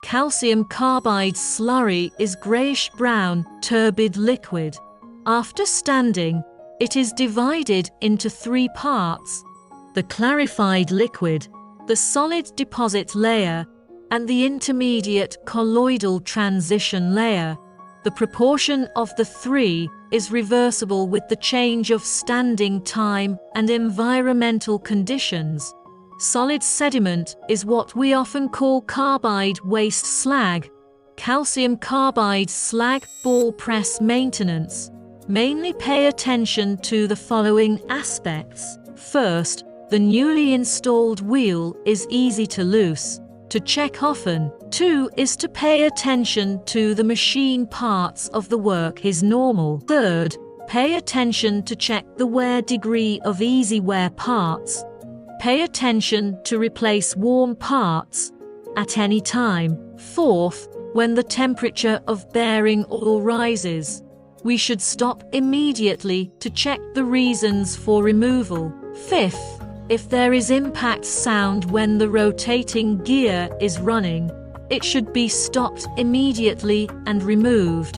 Calcium carbide slurry is grayish-brown, turbid liquid. After standing, it is divided into 3 parts: the clarified liquid, the solid deposit layer, and the intermediate colloidal transition layer. The proportion of the 3 is reversible with the change of standing time and environmental conditions. Solid sediment is what we often call carbide waste slag. Calcium carbide slag ball press maintenance. Mainly pay attention to the following aspects. First, the newly installed wheel is easy to loose. To check often. 2 is to pay attention to the machine parts of the work is normal. Third, pay attention to check the wear degree of easy wear parts. Pay attention to replace warm parts at any time. Fourth, when the temperature of bearing oil rises, we should stop immediately to check the reasons for removal. Fifth, if there is impact sound when the rotating gear is running, it should be stopped immediately and removed.